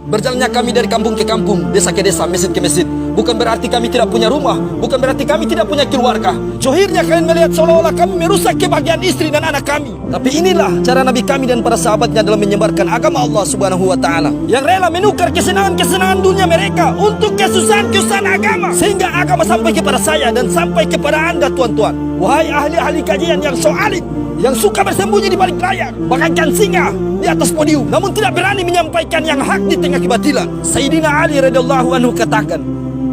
Berjalannya kami dari kampung ke kampung, desa ke desa, masjid ke masjid, bukan berarti kami tidak punya rumah, bukan berarti kami tidak punya keluarga. Johirnya kalian melihat seolah-olah kami merusak kebahagiaan istri dan anak kami. Tapi inilah cara Nabi kami dan para sahabatnya dalam menyebarkan agama Allah Subhanahu wa Ta'ala, yang rela menukar kesenangan-kesenangan dunia mereka untuk kesusahan-kesusahan agama, sehingga agama sampai kepada saya dan sampai kepada Anda, tuan-tuan. Wahai ahli-ahli kajian yang so alim, yang suka bersembunyi di balik layar, bagaikan singa di atas podium, namun tidak berani menyampaikan yang hak di tengah kebatilan. Sayyidina Ali radhiyallahu anhu katakan,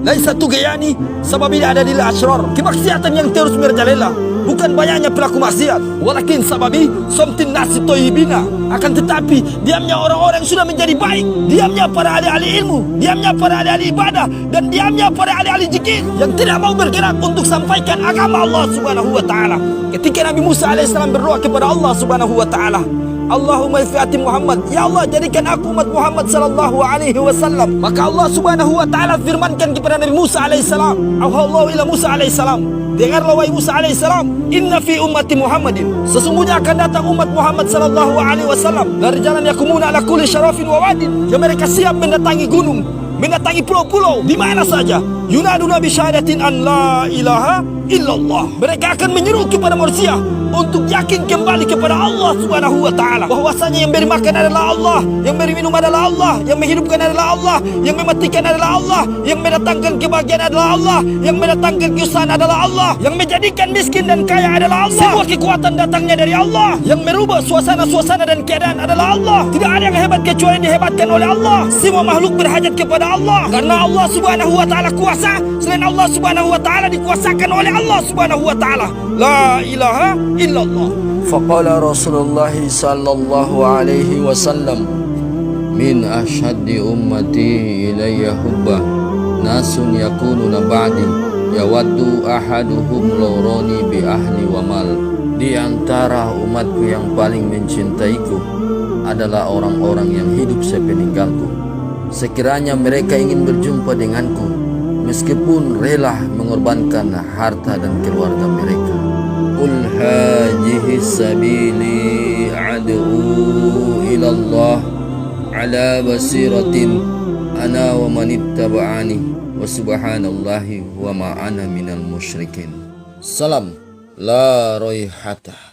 "Laisa tughyani sababi adadil asrar." Kemaksiatan yang terus merajalela bukan banyaknya pelaku maksiat, walakin sababi somtin nasi toyibina. Akan tetapi diamnya orang-orang yang sudah menjadi baik, diamnya para ahli-ahli ilmu, diamnya para ahli-ahli ibadah, dan diamnya para ahli-ahli zikir yang tidak mau bergerak untuk sampaikan agama Allah Subhanahu wa Ta'ala. Ketika Nabi Musa alaihissalam berdoa kepada Allah Subhanahu wa Ta'ala, Allahumma fi'ati Muhammad, ya Allah jadikan aku umat Muhammad sallallahu alaihi wasallam. Maka Allah Subhanahu wa Ta'ala firmankan kepada Nabi Musa alaihissalam, Allah ila Musa alaihissalam, dengarlah wahai Musa alaihissalam, inna fi ummati Muhammadin, sesungguhnya akan datang umat Muhammad sallallahu alaihi wasallam dari jalan yakumuna ala kulli syarafin wa wadin, yang mereka siap mendatangi gunung, mendatangi pulau-pulau di mana saja, yunaduna bi syahadatin an la ilaha illallah. Mereka akan menyeru kepada manusia untuk yakin kembali kepada Allah Subhanahu wa Ta'ala, bahwasanya yang beri makan adalah Allah, yang beri minum adalah Allah, yang menghidupkan adalah Allah, yang mematikan adalah Allah, yang mendatangkan kebahagiaan adalah Allah, yang mendatangkan kesusahan adalah Allah, yang menjadikan miskin dan kaya adalah Allah. Semua kekuatan datangnya dari Allah, yang merubah suasana-suasana dan keadaan adalah Allah. Tidak ada yang hebat kecuali dihebatkan oleh Allah. Semua makhluk berhajat kepada Allah, karena Allah Subhanahu wa Ta'ala kuasa. Selain Allah Subhanahu wa Ta'ala dikuasakan oleh Allah Subhanahu wa Ta'ala. La ilaha illallah. Faqala Rasulullah sallallahu alaihi wasallam, min ashaddi ummati ilayya hubba nasun yakununa ba'di yawaddu ahaduhum lawrani bi ahli wa mal. Di antara umatku yang paling mencintaiku adalah orang-orang yang hidup sepeninggalku. Sekiranya mereka ingin berjumpa denganku, meskipun rela mengorbankan harta dan keluarga mereka. Qul hajihi sabili ad'u ilallah ala basiratin ana wa manittaba'ani wa subhanallahi wa ma ana minal musyrikin. Salam la roihata.